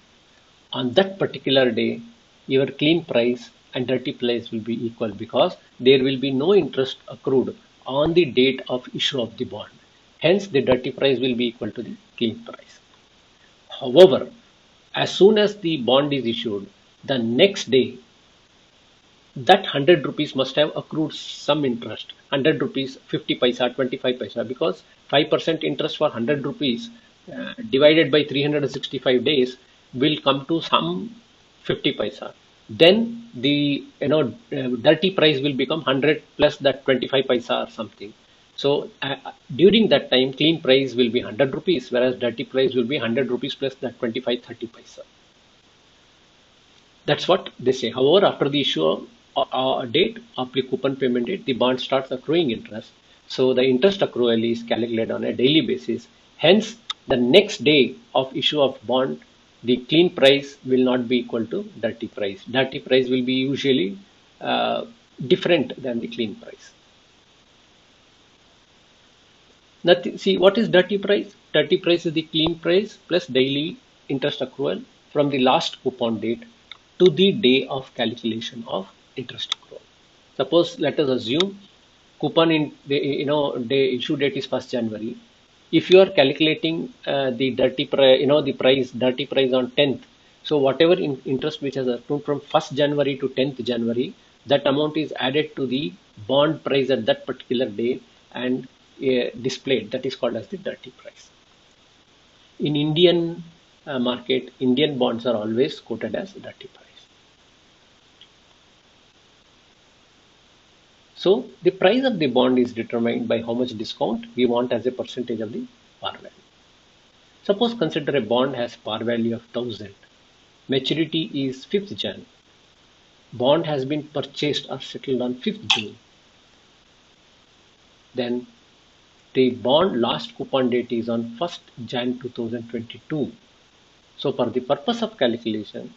On that particular day, your clean price and dirty price will be equal, because there will be no interest accrued on the date of issue of the bond. Hence, the dirty price will be equal to the clean price. However, as soon as the bond is issued, the next day, that 100 rupees must have accrued some interest. 100 rupees, 50 paisa, 25 paisa, because 5% interest for 100 rupees divided by 365 days will come to some 50 paisa. Then the dirty price will become 100 plus that 25 paisa or something. So during that time, clean price will be 100 rupees, whereas dirty price will be 100 rupees plus that 25-30 paisa. That's what they say. However, after the issue date of the coupon payment date, the bond starts accruing interest. So the interest accrual is calculated on a daily basis. Hence, the next day of issue of bond, the clean price will not be equal to dirty price. Dirty price will be usually different than the clean price. Nothing, see, what is dirty price? Dirty price is the clean price plus daily interest accrual from the last coupon date to the day of calculation of interest accrual. Suppose, let us assume coupon day issue date is 1st January. If you are calculating the dirty price, dirty price on 10th, so whatever interest which has accrued from 1st January to 10th January, that amount is added to the bond price at that particular day and displayed. That is called as the dirty price. In Indian market, Indian bonds are always quoted as dirty price. So the price of the bond is determined by how much discount we want as a percentage of the par value. Suppose consider a bond has par value of 1000. Maturity is 5th Jan. Bond has been purchased or settled on 5th June. Then the bond last coupon date is on 1st Jan 2022. So for the purpose of calculation,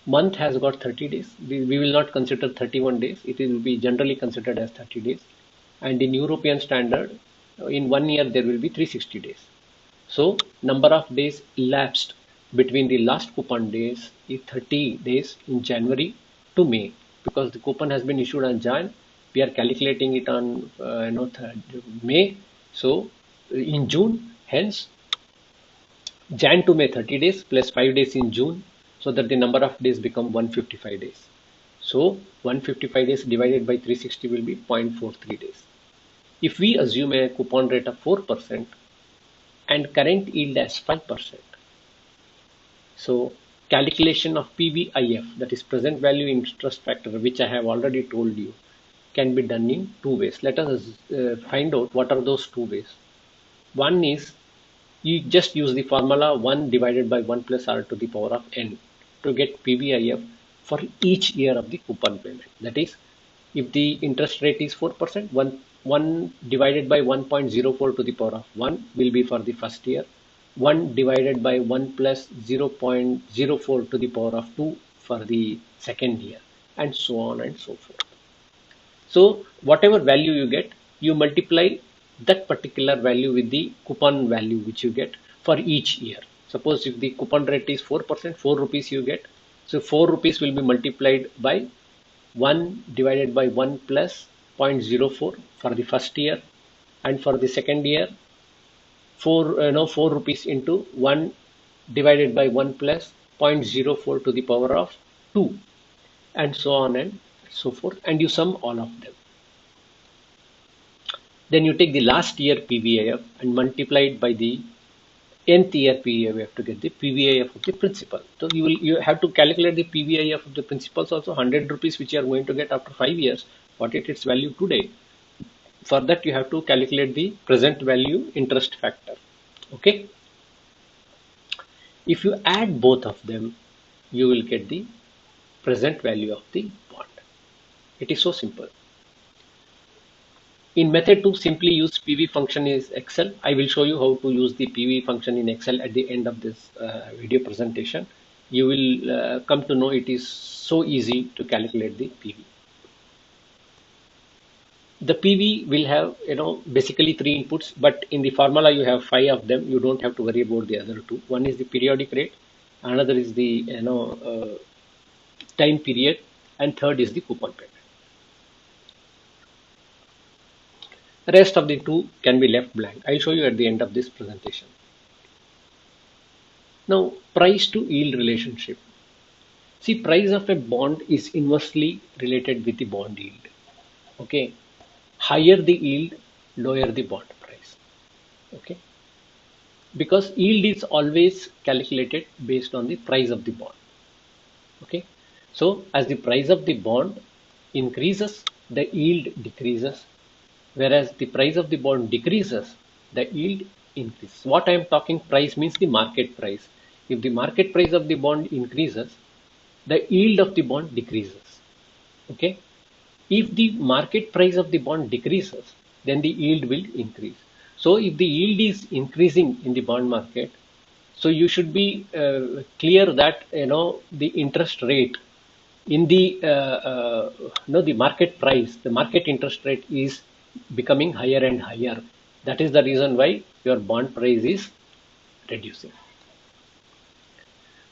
month has got 30 days. We will not consider 31 days. It will be generally considered as 30 days. And in European standard, in 1 year, there will be 360 days. So number of days elapsed between the last coupon days is 30 days in January to May. Because the coupon has been issued on Jan, we are calculating it on May. So in June, hence Jan to May 30 days plus 5 days in June, so that the number of days become 155 days. So 155 days divided by 360 will be 0.43 days. If we assume a coupon rate of 4% and current yield as 5%, so calculation of PVIF, that is present value interest factor, which I have already told you, can be done in two ways. Let us find out what are those two ways. One is you just use the formula 1 divided by 1 plus r to the power of n to get PVIF for each year of the coupon payment. That is, if the interest rate is 4%, 1 divided by 1.04 to the power of 1 will be for the first year, 1 divided by 1 plus 0.04 to the power of 2 for the second year, and so on and so forth. So whatever value you get, you multiply that particular value with the coupon value which you get for each year. Suppose if the coupon rate is 4%, 4 rupees you get. So 4 rupees will be multiplied by 1 divided by 1 plus 0.04 for the first year, and for the second year 4 rupees into 1 divided by 1 plus 0.04 to the power of 2, and so on and so forth, and you sum all of them. Then you take the last year PVIF and multiply it by the nth year PVIF to get the PVIF of the principal. So you have to calculate the PVIF of the principals also, 100 rupees which you are going to get after 5 years. What is its value today? For that you have to calculate the present value interest factor. Okay. If you add both of them, you will get the present value of the bond. It is so simple. In method 2, simply use PV function in Excel. I will show you how to use the PV function in Excel at the end of this video presentation. You will come to know it is so easy to calculate the PV. The PV will have, basically 3 inputs, but in the formula you have 5 of them. You don't have to worry about the other 2. One is the periodic rate, another is the time period, and third is the coupon payment. The rest of the 2 can be left blank. I'll show you at the end of this presentation. Now, price to yield relationship. See, price of a bond is inversely related with the bond yield. Okay. Higher the yield, lower the bond price. Okay. Because yield is always calculated based on the price of the bond. Okay. So as the price of the bond increases, the yield decreases. Whereas the price of the bond decreases, the yield increases. What I am talking price means the market price. If the market price of the bond increases, the yield of the bond decreases. Okay. If the market price of the bond decreases, then the yield will increase. So if the yield is increasing in the bond market, so you should be clear that the interest rate in the the market price, the market interest rate is becoming higher and higher. That is the reason why your bond price is reducing.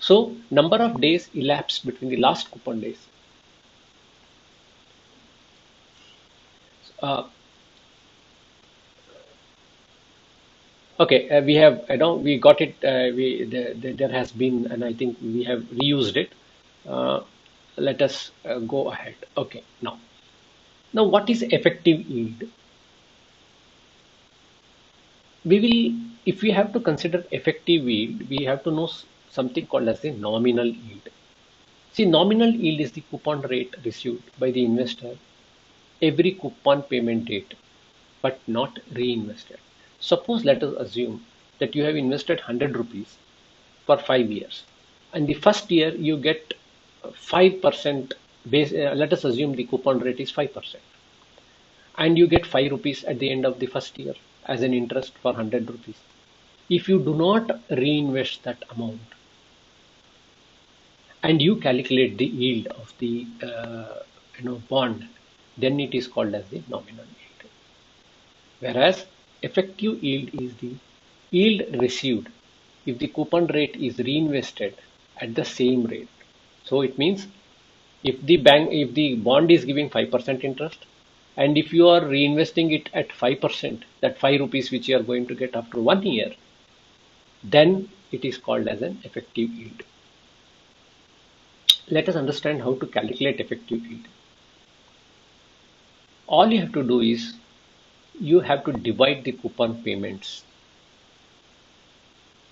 So number of days elapsed between the last coupon days. Okay, we have, we got it. There has been, and I think we have reused it. Let us go ahead. Okay, now what is effective yield? If we have to consider effective yield, we have to know something called as the nominal yield. See, nominal yield is the coupon rate received by the investor every coupon payment date, but not reinvested. Suppose let us assume that you have invested 100 rupees for 5 years, and the first year you get 5% base. Let us assume the coupon rate is 5%, and you get 5 rupees at the end of the first year as an interest for 100 rupees. If you do not reinvest that amount and you calculate the yield of the bond, then it is called as the nominal yield. Whereas effective yield is the yield received if the coupon rate is reinvested at the same rate. So it means if the bond is giving 5% interest, and if you are reinvesting it at 5%, that 5 rupees which you are going to get after 1 year, then it is called as an effective yield. Let us understand how to calculate effective yield. All you have to do is you have to divide the coupon payments,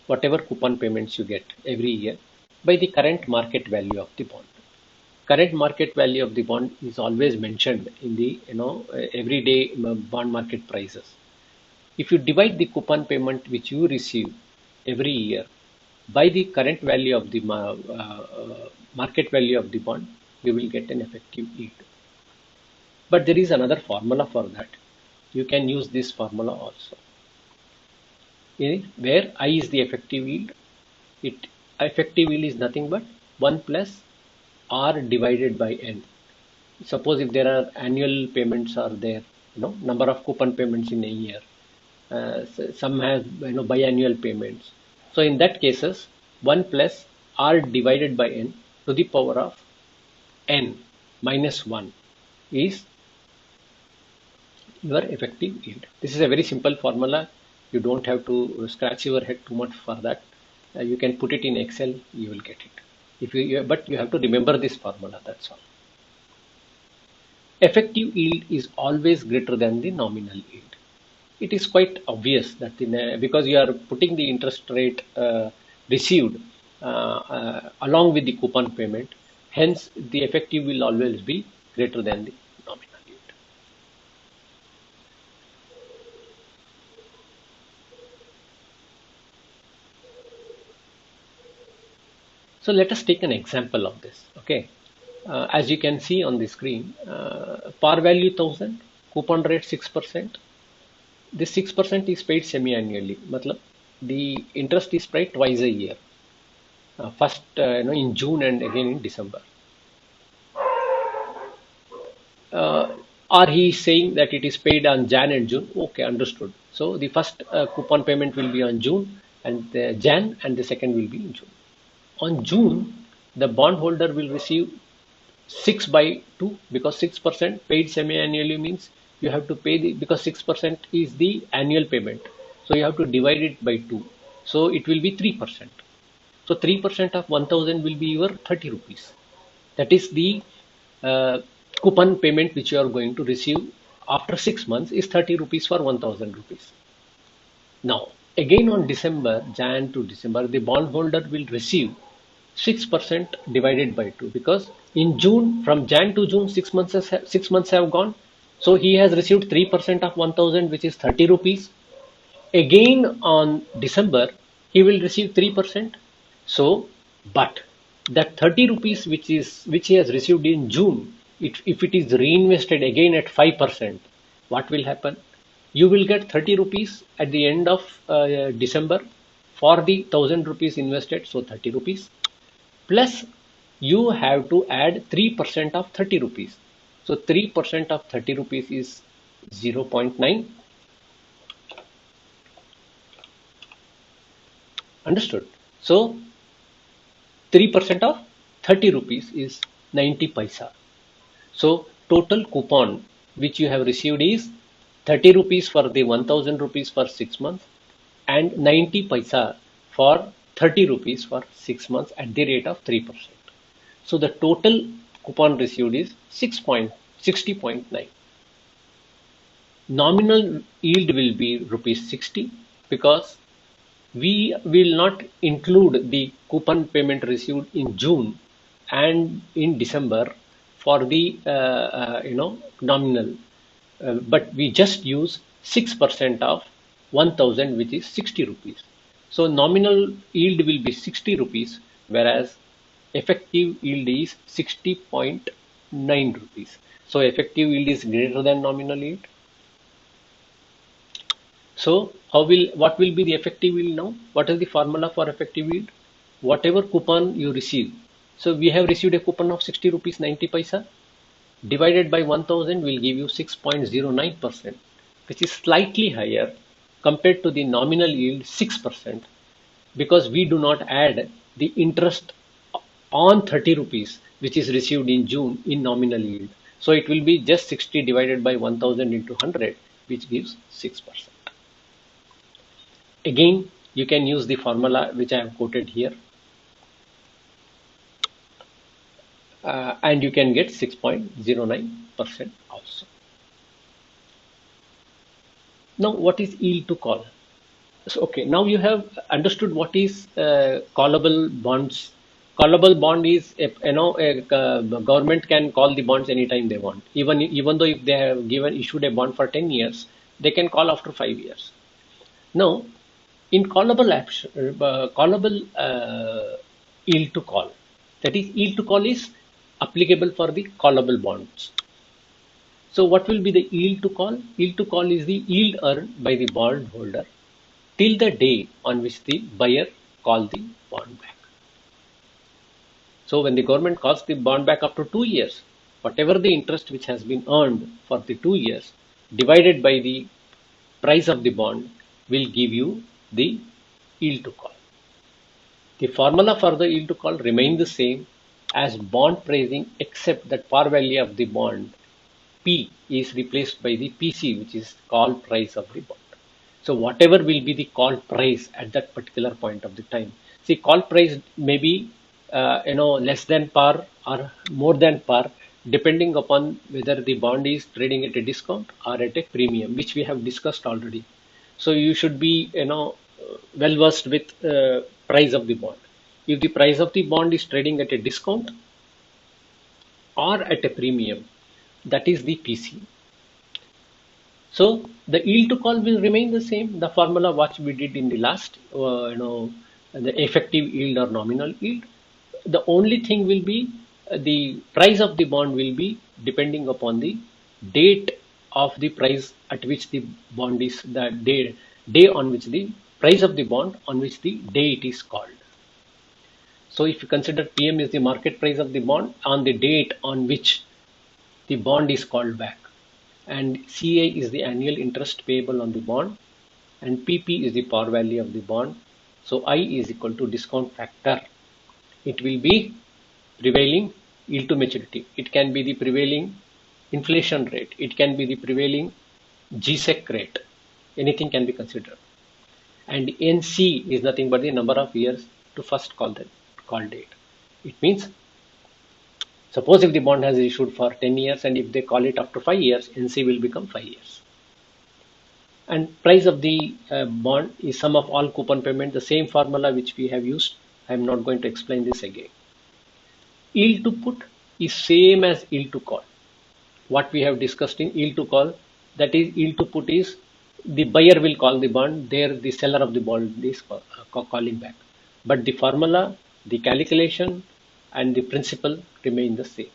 whatever coupon payments you get every year, by the current market value of the bond. Current market value of the bond is always mentioned in the everyday bond market prices. If you divide the coupon payment which you receive every year by the current value of the market value of the bond, you will get an effective yield. But there is another formula for that. You can use this formula also. Where I is the effective yield, effective yield is nothing but 1 plus R divided by N. Suppose if there are annual payments are there, number of coupon payments in a year. Some have biannual payments. So in that cases, 1 plus R divided by N to the power of N minus 1 is your effective yield. This is a very simple formula. You don't have to scratch your head too much for that. You can put it in Excel, you will get it. But you have to remember this formula, that's all. Effective yield is always greater than the nominal yield. It is quite obvious that because you are putting the interest rate received along with the coupon payment, hence the effective will always be greater than the nominal yield. So let us take an example of this. Okay, as you can see on the screen, par value 1000, coupon rate 6%. This 6% is paid semi-annually. Matlab, the interest is paid twice a year. First in June and again in December. Or he is saying that it is paid on Jan and June. Okay, understood. So the first coupon payment will be on June and Jan, and the second will be in June. On June, the bondholder will receive 6 by 2 because 6% paid semi-annually means you have to pay because 6% is the annual payment. So you have to divide it by 2. So it will be 3%. So 3% of 1000 will be your 30 rupees. That is the coupon payment which you are going to receive after 6 months is 30 rupees for 1000 rupees. Now, again on December, Jan to December, the bondholder will receive 6% divided by 2 because in June, from Jan to June, 6 months have gone. So he has received 3% of 1000, which is 30 rupees. Again on December, he will receive 3%. So, but that 30 rupees which he has received in June, if it is reinvested again at 5%, what will happen? You will get 30 rupees at the end of December for the 1000 rupees invested, so 30 rupees. Plus, you have to add 3% of 30 rupees. So 3% of 30 rupees is 0.9. Understood? So 3% of 30 rupees is 90 paisa. So total coupon which you have received is 30 rupees for the 1000 rupees for 6 months and 90 paisa for 30 rupees for 6 months at the rate of 3%. So the total coupon received is 60.9. Nominal yield will be rupees 60 because we will not include the coupon payment received in June and in December for the nominal, but we just use 6% of 1000, which is 60 rupees. So nominal yield will be 60 rupees, whereas effective yield is 60.9 rupees. So effective yield is greater than nominal yield. So what will be the effective yield now? What is the formula for effective yield? Whatever coupon you receive. So we have received a coupon of 60 rupees 90 paisa divided by 1000 will give you 6.09%, which is slightly higher compared to the nominal yield 6%, because we do not add the interest on 30 rupees which is received in June in nominal yield. So it will be just 60 divided by 1000 into 100, which gives 6%. Again, you can use the formula which I have quoted here, and you can get 6.09% also. Now, what is yield to call? So, okay, now you have understood what is callable bonds Callable bond is, the government can call the bonds anytime they want. Even though if they have given issued a bond for 10 years, they can call after 5 years. Now, in callable yield to call, that is, yield to call is applicable for the callable bonds. So what will be the yield to call? Yield to call is the yield earned by the bond holder till the day on which the buyer call the bond back. So when the government calls the bond back after 2 years, whatever the interest which has been earned for the 2 years divided by the price of the bond will give you the yield to call. The formula for the yield to call remains the same as bond pricing, except that par value of the bond P is replaced by the PC, which is call price of the bond. So whatever will be the call price at that particular point of the time. See, call price may be less than par or more than par, depending upon whether the bond is trading at a discount or at a premium, which we have discussed already. So you should be well versed with price of the bond. If the price of the bond is trading at a discount or at a premium, that is the PC. So the yield to call will remain the same. The formula what we did in the last, the effective yield or nominal yield. The only thing will be the price of the bond will be depending upon the date of the price at which the bond is, the day on which the price of the bond on which the day it is called. So if you consider PM is the market price of the bond on the date on which the bond is called back, and CA is the annual interest payable on the bond, and PP is the par value of the bond. So I is equal to discount factor. It will be prevailing yield to maturity. It can be the prevailing inflation rate. It can be the prevailing GSEC rate. Anything can be considered. And NC is nothing but the number of years to first call date. It means, suppose if the bond has issued for 10 years and if they call it after 5 years, NC will become 5 years. And price of the bond is sum of all coupon payment, the same formula which we have used. I am not going to explain this again. Yield to put is same as yield to call. What we have discussed in yield to call, that is, yield to put is the buyer will call the bond, there the seller of the bond is calling back. But the formula, the calculation and the principle remain the same.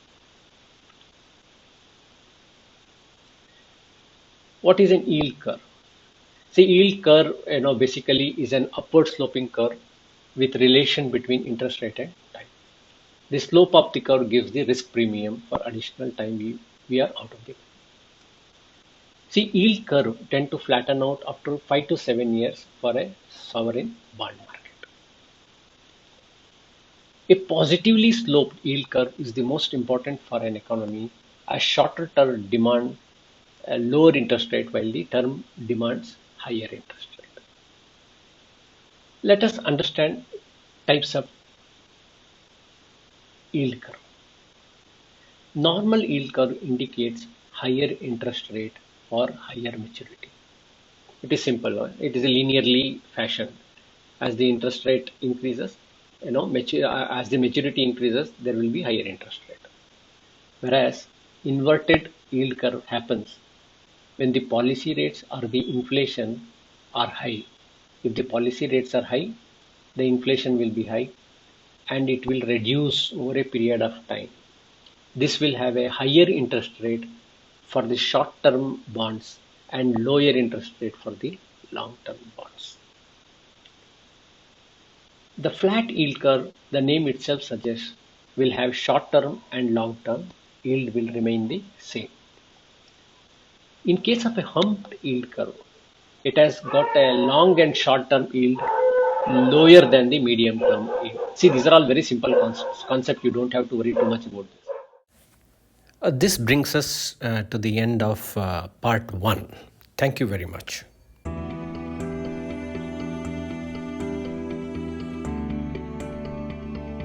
What is an yield curve? See, yield curve, basically is an upward sloping curve with relation between interest rate and time. The slope of the curve gives the risk premium for additional time we are out of the. See, yield curve tend to flatten out after 5 to 7 years for a sovereign bond market. A positively sloped yield curve is the most important for an economy, as shorter term demand a lower interest rate while the term demands higher interest rate. Let us understand types of yield curve. Normal yield curve indicates higher interest rate for higher maturity. It is simple. It is linearly fashioned. As the interest rate increases, as the maturity increases, there will be higher interest rate. Whereas inverted yield curve happens when the policy rates or the inflation are high. If the policy rates are high, the inflation will be high and it will reduce over a period of time. This will have a higher interest rate for the short-term bonds and lower interest rate for the long-term bonds. The flat yield curve, the name itself suggests, will have short-term and long-term. Yield will remain the same. In case of a humped yield curve, it has got a long and short-term yield lower than the medium-term yield. See, these are all very simple concepts. You don't have to worry too much about this. This brings us to the end of part 1. Thank you very much.